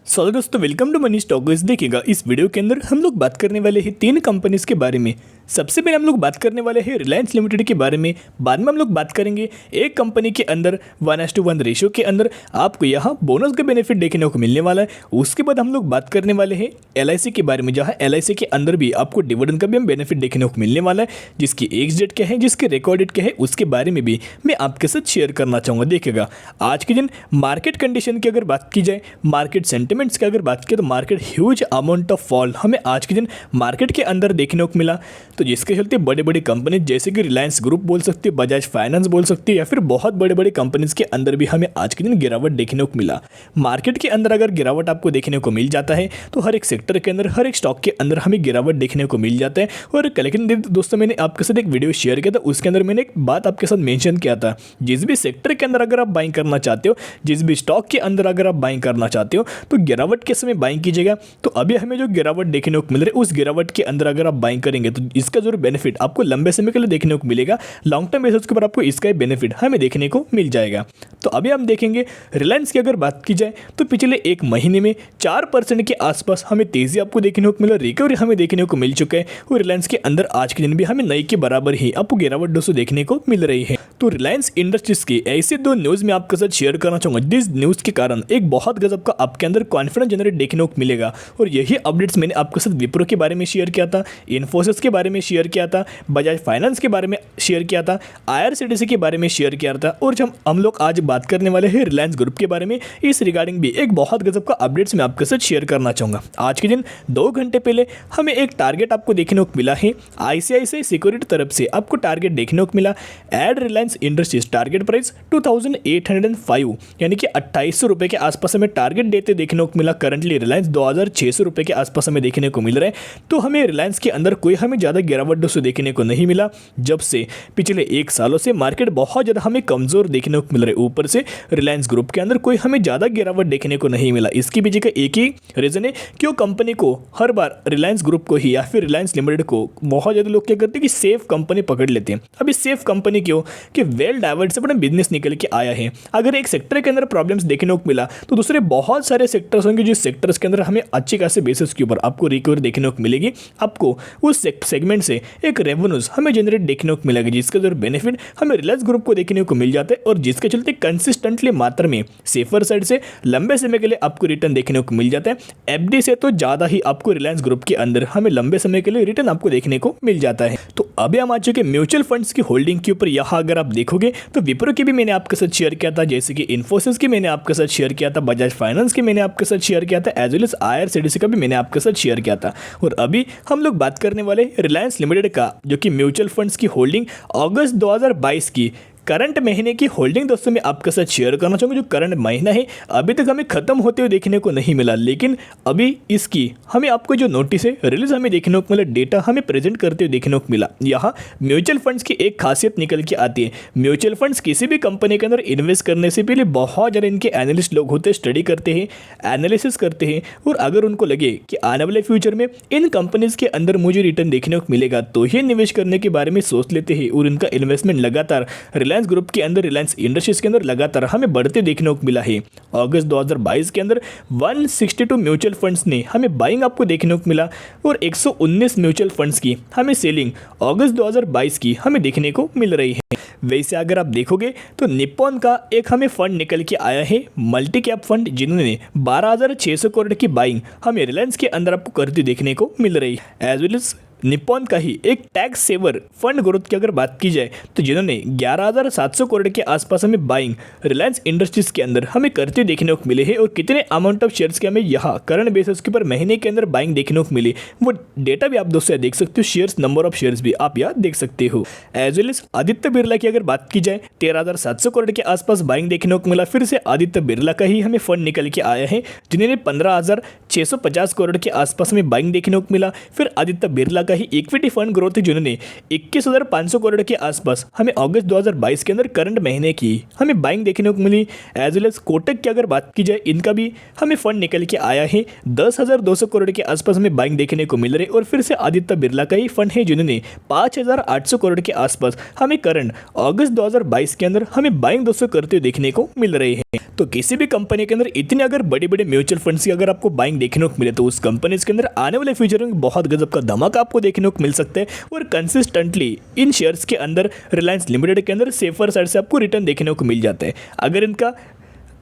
सो दोस्तों, welcome to money stocks. देखिएगा, इस वीडियो के अंदर हम लोग बात करने वाले हैं तीन कंपनीज के बारे में। सबसे पहले हम लोग बात करने वाले हैं रिलायंस लिमिटेड के बारे में। बाद में हम लोग बात करेंगे एक कंपनी के अंदर 1:1 रेशियो के अंदर आपको यहाँ बोनस का बेनिफिट देखने को मिलने वाला है। उसके बाद हम लोग बात करने वाले हैं LIC के बारे में, जहाँ LIC के अंदर भी आपको डिविडेंड का भी हम बेनिफिट देखने को मिलने वाला है। जिसकी एक्स डेट क्या है, जिसके रिकॉर्ड डेट क्या है, उसके बारे में भी मैं आपके साथ शेयर करना चाहूँगा। देखिएगा, आज के दिन मार्केट कंडीशन की अगर बात की जाए, मार्केट सेंटिमेंट्स की अगर बात की तो market huge amount of fall हमें आज के दिन मार्केट के अंदर देखने को मिला। तो जिसके चलते बड़े बड़े कंपनी जैसे कि रिलायंस ग्रुप बोल सकती है, बजाज फाइनेंस बोल सकती है, या फिर बहुत बड़े बड़े कंपनीज के अंदर भी हमें आज के दिन गिरावट देखने को मिला। मार्केट के अंदर अगर गिरावट आपको देखने को मिल जाता है तो हर एक सेक्टर के अंदर, हर एक स्टॉक के अंदर हमें गिरावट देखने को मिल जाता है। और लेकिन दोस्तों, मैंने आपके साथ एक वीडियो शेयर किया था, उसके अंदर मैंने एक बात आपके साथ मेंशन किया था, जिस भी सेक्टर के अंदर अगर आप बाइंग करना चाहते हो, जिस भी स्टॉक के अंदर अगर आप बाइंग करना चाहते हो, तो गिरावट के समय बाइंग कीजिएगा। तो अभी हमें जो गिरावट देखने को मिल रही है, उस गिरावट के अंदर अगर आप बाइंग करेंगे तो इसका जो बेनिफिट आपको लंबे समय के लिए देखने को मिलेगा। लॉन्ग टर्म बेसिस के ऊपर आपको इसका बेनिफिट हमें देखने को मिल जाएगा। तो अभी हम देखेंगे रिलायंस की अगर बात की जाए तो पिछले एक महीने में 4% के आसपास हमें तेजी आपको देखने को मिला, रिकवरी हमें देखने को मिल चुका है। और रिलायंस के अंदर आज के दिन भी हमें नई के बराबर ही आपको गिरावट दोस्तों देखने को मिल रही है। तो रिलायंस इंडस्ट्रीज की ऐसे दो न्यूज में आपके साथ शेयर करना चाहूंगा, जिस न्यूज के कारण एक बहुत गजब का आपके अंदर कॉन्फिडेंस जनरेट देखने को मिलेगा। और यही अपडेट्स मैंने आपके साथ विप्रो के बारे में शेयर किया था, इन्फोसिस के बारे में शेयर किया था, बजाज फाइनेंस के बारे में शेयर किया था, IRCTC के बारे में शेयर किया था। और जब हम लोग आज बात करने वाले हैं रिलायंस ग्रुप के बारे में, इस रिगार्डिंग भी एक बहुत गजब का अपडेट्स मैं आपके साथ शेयर करना चाहूँगा। आज के दिन 2 घंटे पहले हमें एक टारगेट आपको देखने को मिला है। ICICI सिक्योरिटी तरफ से आपको टारगेट देखने को मिला, add Reliance Industries target price 2805, यानी कि 2800 रुपये के आसपास हमें टारगेट देते देखने को मिला। करंटली रिलायंस 2600 रुपये के आसपास हमें देखने को मिल रहा है। तो हमें रिलायंस के अंदर कोई हमें ज़्यादा गिरावट दोस्तों देखने को नहीं मिला। जब से पिछले 1 सालों से मार्केट बहुत ज़्यादा हमें कमज़ोर देखने को मिल रहा है, ऊपर से रिलायंस ग्रुप के अंदर कोई हमें ज़्यादा गिरावट देखने को नहीं मिला। इसके पीछे का एक ही रीज़न है कि वो कंपनी को हर बार रिलायंस ग्रुप को ही या फिर रिलायंस लिमिटेड को बहुत ज़्यादा लोग क्या करते हैं कि सेफ कंपनी पकड़ लेते हैं। अभी सेफ कंपनी क्यों कि वेल डाइवर्स से अपना बिजनेस निकल के आया है। अगर एक सेक्टर के अंदर प्रॉब्लम्स देखने को मिला तो दूसरे बहुत सारे सेक्टर्स होंगे, जिस सेक्टर्स के अंदर हमें अच्छी खासी बेसिस के ऊपर आपको रिकवरी देखने को मिलेगी। आपको उस सेगमेंट से एक रेवेन्यूज हमें जनरेट देखने को मिलेगा, जिसका जो बेनिफिट हमें रिलायंस ग्रुप को देखने को मिल जाता है। और जिसके चलते कंसिस्टेंटली मात्रा में सेफर साइड से लंबे समय के लिए आपको रिटर्न देखने को मिल जाता है। FD से तो ज़्यादा ही आपको रिलायंस ग्रुप के अंदर हमें लंबे समय के लिए रिटर्न आपको देखने को मिल जाता है। तो अभी हम आ चुके म्यूचुअल फंड्स की होल्डिंग के ऊपर। यहाँ अगर आप देखोगे तो विप्रो की भी मैंने आपके साथ शेयर किया था, जैसे कि इन्फोसिस की मैंने आपके साथ शेयर किया था, बजाज फाइनेंस की मैंने आपके साथ शेयर किया था, एज वेल एज IRCTC का भी मैंने आपके साथ शेयर किया था। और अभी हम लोग बात करने वाले रिलायंस लिमिटेड का, जो कि म्यूचुअल फंड्स की होल्डिंग अगस्त 2022 की करंट महीने की होल्डिंग दोस्तों मैं आपके साथ शेयर करना चाहूँगा। जो करंट महीना है अभी तक हमें खत्म होते हुए देखने को नहीं मिला, लेकिन अभी इसकी हमें आपको जो नोटिस है रिलीज हमें देखने को मिला, डेटा हमें प्रेजेंट करते हुए देखने को मिला। यहाँ म्यूचुअल फंड्स की एक खासियत निकल के आती है। म्यूचुअल फंड्स किसी भी कंपनी के अंदर इन्वेस्ट करने से पहले बहुत ज़्यादा इनके एनालिस्ट लोग होते हैं, स्टडी करते हैं, एनालिसिस करते हैं। और अगर उनको लगे कि आने वाले फ्यूचर में इन कंपनीज के अंदर मुझे रिटर्न देखने को मिलेगा तो ही निवेश करने के बारे में सोच लेते हैं। और इनका इन्वेस्टमेंट लगातार रिलायंस ग्रुप के अंदर, रिलायंस इंडस्ट्रीज के अंदर लगातार हमें बढ़ते देखने को मिला है। अगस्त 2022 के अंदर 162 म्यूचुअल फंड्स ने हमें बाइंग आपको देखने को मिला और 119 म्यूचुअल फंड्स की हमें सेलिंग अगस्त 2022 की हमें देखने को मिल रही है। वैसे अगर आप देखोगे तो निप्पॉन का एक हमें फंड निकल के आया है, मल्टी कैप फंड, जिन्होंने 12,600 करोड़ की बाइंग हमें रिलायंस के अंदर आपको करती देखने को मिल रही है। एज वेल एज निप्पॉन का ही एक टैक्स सेवर फंड ग्रोथ की अगर बात की जाए तो जिन्होंने 11,700 करोड़ के आसपास हमें बाइंग रिलायंस इंडस्ट्रीज के अंदर हमें करते देखने को मिले हैं। और कितने अमाउंट ऑफ शेयर्स के हमें यहाँ करंट बेसिस के ऊपर महीने के अंदर बाइंग देखने को मिली, वो डेटा भी आप दोस्तों देख सकते हो, शेयर्स, नंबर ऑफ शेयर्स भी आप यहाँ देख सकते हो। As well as Aditya Birla की अगर बात की जाए 13,700 करोड़ के आसपास बाइंग देखने को मिला। फिर से आदित्य बिरला का ही हमें फंड निकल के आया है, जिन्होंने 15,650 करोड़ के आसपास हमें बाइंग देखने को मिला। फिर आदित्य बिरला का ही इक्विटी फंड ग्रोथ, जिन्होंने 21,500 करोड़ के आसपास हमें अगस्त 2022 के अंदर करंट महीने की हमें बाइंग देखने को मिली। एज वेल एज कोटक की अगर बात की जाए, इनका भी हमें फंड निकल के आया है, 10,200 करोड़ के आसपास हमें बाइंग देखने को मिल रही है। और फिर से आदित्य बिरला का ही फंड है, जिन्होंने 5,800 करोड़ के आसपास हमें करंट अगस्त 2022 के अंदर हमें बाइंग दोस्तों करते हुए देखने को मिल रहे हैं। तो किसी भी कंपनी के अंदर इतने अगर बड़े बड़े म्यूचुअल फंड्स की अगर आपको बाइंग देखने को मिले तो उस कंपनी के अंदर आने वाले फ्यूचर में बहुत गजब का धमाका आपको देखने को मिल सकता है। और कंसिस्टेंटली इन शेयर्स के अंदर रिलायंस लिमिटेड के अंदर सेफर साइड से आपको रिटर्न देखने को मिल जाता है। अगर इनका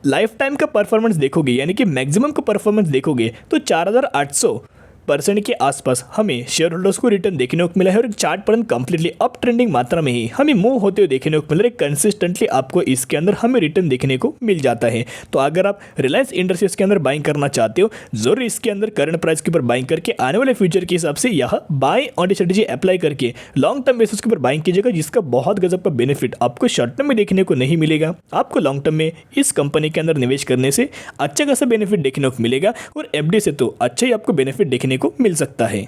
लाइफ टाइम का परफॉर्मेंस देखोगे यानी कि मैक्सिमम का परफॉर्मेंस देखोगे तो 4800% के आसपास हमें शेयर होल्डर्स को रिटर्न देखने को मिला है। और चार्ट पर कंप्लीटली अप ट्रेंडिंग मात्रा में ही हमें मूव होते हुए देखने को मिल रहा है। कंसिस्टेंटली आपको इसके अंदर हमें रिटर्न देखने को मिल जाता है। तो अगर आप रिलायंस इंडस्ट्रीज के अंदर बाइंग करना चाहते हो जरूर इसके अंदर करंट प्राइस के ऊपर बाइंग करके आने वाले फ्यूचर के हिसाब से यह बाय ऑन स्ट्रेटेजी अप्लाई करके लॉन्ग टर्म बेसिस के ऊपर बाइंग कीजिएगा, जिसका बहुत गजब का बेनिफिट आपको शॉर्ट टर्म में देखने को नहीं मिलेगा। आपको लॉन्ग टर्म में इस कंपनी के अंदर निवेश करने से अच्छा खासा बेनिफिट देखने को मिलेगा और एफडी से तो अच्छा ही आपको बेनिफिट देखने को मिल सकता है।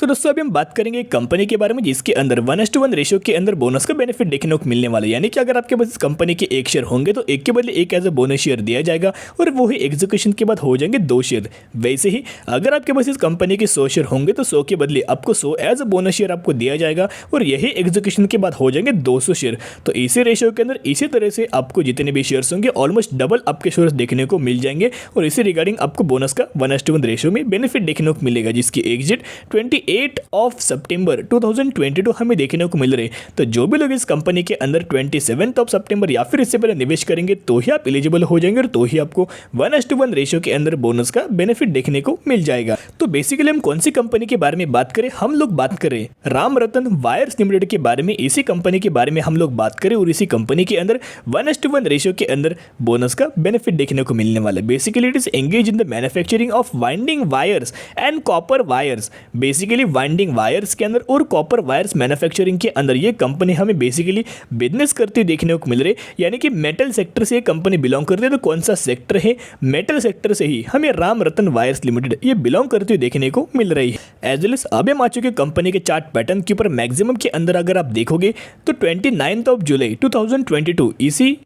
तो दोस्तों अभी हम बात करेंगे एक कंपनी के बारे में जिसके अंदर 1:1 रेशियो के अंदर बोनस का बेनिफिट देखने को मिलने वाला है। यानी कि अगर आपके पास इस कंपनी के एक शेयर होंगे तो एक के बदले एक एज अ बोनस शेयर दिया जाएगा और वो ही एग्जीक्यूशन के बाद हो जाएंगे 2 शेयर। वैसे ही अगर आपके पास इस कंपनी के 100 शेयर होंगे तो 100 के बदले आपको 100 एज अ बोनस शेयर आपको दिया जाएगा और यही एग्जीक्यूशन के बाद हो जाएंगे 200 शेयर। तो इसी रेशियो के अंदर इसी तरह से आपको जितने भी शेयर्स होंगे ऑलमोस्ट डबल आपके शेयर्स देखने को मिल जाएंगे और इसी रिगार्डिंग आपको बोनस का 1:1 रेशियो में बेनिफिट देखने को मिलेगा, जिसकी एग्जिट 28 सितंबर 2022 हमें देखने को मिल रहे। तो जो भी लोग इस कंपनी के अंदर 27 सितंबर या फिर इससे पहले निवेश करेंगे तो ही आप एलिजिबल हो जाएंगे और तो ही आपको 1:1 रेशियो के अंदर बोनस का बेनिफिट देखने को मिल जाएगा। तो बेसिकली हम कौन सी कंपनी के बारे में बात करें, हम लोग बात करें राम रतन वायर्स लिमिटेड के बारे में। इसी कंपनी के बारे में हम लोग बात करें और इसी कंपनी के अंदर 1:1 रेशियो के अंदर बोनस का बेनिफिट देखने को मिलने वाला है। Basically it is engage in the manufacturing of winding wires and copper wires. Basically winding wires के अंदर और कॉपर वायर्स मैन्युफैक्चरिंग के अंदर ये कंपनी हमें बेसिकली बिजनेस करते हुए देखने को मिल रही है। यानी कि मेटल सेक्टर से ये कंपनी बिलोंग करती है। तो कौन सा सेक्टर है, मेटल सेक्टर से ही हमें राम रतन वायर्स लिमिटेड ये बिलोंग करते हुए देखने को मिल रही है। एज वेल एज अब हम आ चुके कंपनी के चार्ट पैटर्न के ऊपर मैक्सिमम के अंदर अगर आप देखोगे तो 29 जुलाई 2022 इसी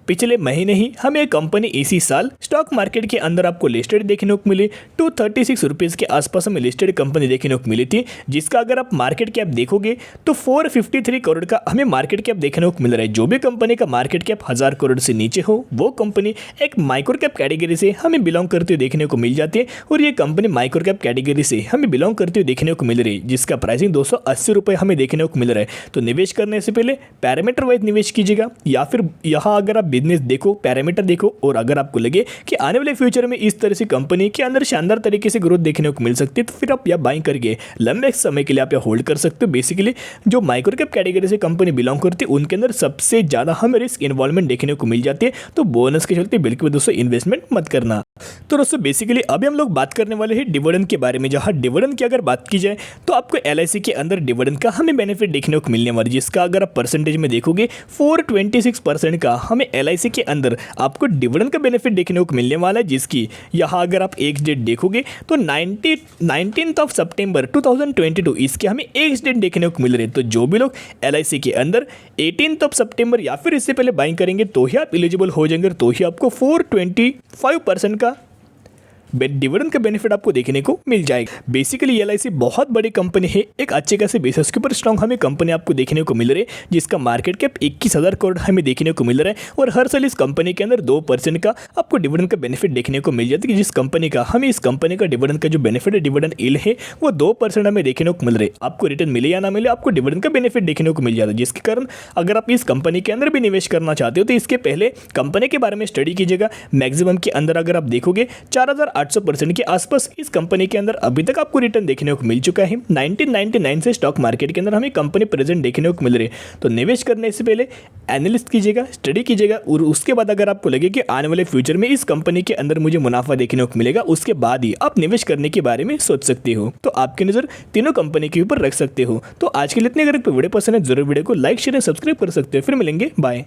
पिछले महीने ही हमें एक कंपनी इसी साल स्टॉक मार्केट के अंदर आपको लिस्टेड देखने को मिली। 236 रुपीज़ के आसपास हमें लिस्टेड कंपनी देखने को मिली थी, जिसका अगर आप मार्केट कैप देखोगे तो 453 करोड़ का हमें मार्केट कैप देखने को मिल रहा है। जो भी कंपनी का मार्केट कैप 1000 करोड़ से नीचे हो वो कंपनी एक माइक्रो कैप कैटेगरी से हमें बिलोंग करते हुए देखने को मिल जाती है और ये कंपनी माइक्रो कैप कैटेगरी से हमें बिलोंग करते हुए देखने को मिल रही है, जिसका प्राइसिंग 280 रुपये हमें देखने को मिल रहा है। तो निवेश करने से पहले पैरामीटर वाइज निवेश कीजिएगा या फिर यहाँ अगर आप बिजनेस देखो, पैरामीटर देखो और अगर आपको लगे कि आने वाले फ्यूचर में इस तरह से कंपनी के अंदर शानदार तरीके से ग्रोथ देखने को मिल सकती है तो फिर आप यह बाइंग करके लंबे समय के लिए आप यह होल्ड कर सकते हो। बेसिकली जो माइक्रो कैप कैटेगरी से कंपनी बिलोंग करती है उनके अंदर सबसे ज़्यादा हमें रिस्क इन्वॉल्वमेंट देखने को मिल जाती है। तो बोनस के चलते बिल्कुल दोस्तों इन्वेस्टमेंट मत करना। तो दोस्तों बेसिकली अभी हम लोग बात करने वाले हैं डिविडेंड के बारे में। जहाँ डिविडेंड की अगर बात की जाए तो आपको LIC के अंदर डिविडेंड का हमें बेनिफिट देखने को मिलने वाला है, जिसका अगर आप परसेंटेज में देखोगे 426% का हमें LIC के अंदर आपको डिविडेंड का बेनिफिट देखने को मिलने वाला है, जिसकी यहाँ अगर आप एक डेट देखोगे तो 19 सितंबर 2022 इसके हमें एक डेट देखने को मिल रही है। तो जो भी लोग LIC के अंदर 18 सितंबर या फिर इससे पहले बाइंग करेंगे तो ही आप एलिजिबल हो जाएंगे, तो ही आपको 425% का डिविडेंड का बेनिफिट आपको देखने को मिल जाएगा। बेसिकली LIC बहुत बड़ी कंपनी है, एक अच्छे खासे बेसिस के ऊपर स्ट्रॉन्ग हमें कंपनी आपको देखने को मिल रही है, जिसका मार्केट कैप 21,000 करोड़ हमें देखने को मिल रहा है और हर साल इस कंपनी के अंदर 2% का आपको डिविडेंड का बेनिफिट देखने को मिल जाता है। जिस कंपनी का हमें इस कंपनी का डिविडेंड का जो बेनिफिट है, डिविडेंड यील्ड है वो 2% हमें देखने को मिल रही है। आपको रिटर्न मिले या ना मिले आपको डिविडेंड का बेनिफिट देखने को मिल जाता है, जिसके कारण अगर आप इस कंपनी के अंदर भी निवेश करना चाहते हो तो इसके पहले कंपनी के बारे में स्टडी कीजिएगा। मैक्सिमम के अंदर अगर आप देखोगे 4800% के आसपास इस कंपनी के अंदर अभी तक आपको रिटर्न देखने को मिल चुका है। 1999 से स्टॉक मार्केट के अंदर हमें कंपनी प्रेजेंट देखने को मिल रही है। तो निवेश करने से पहले एनालिस्ट कीजिएगा, स्टडी कीजिएगा और उसके बाद अगर आपको लगे कि आने वाले फ्यूचर में इस कंपनी के अंदर मुझे मुनाफा देखने को मिलेगा, उसके बाद ही आप निवेश करने के बारे में सोच सकते हो। तो आपकी नजर तीनों कंपनी के ऊपर रख सकते हो। तो आज के लिए इतने, अगर वीडियो पसंद है जरूर वीडियो को लाइक शेयर एंड सब्सक्राइब कर सकते हो। फिर मिलेंगे, बाय।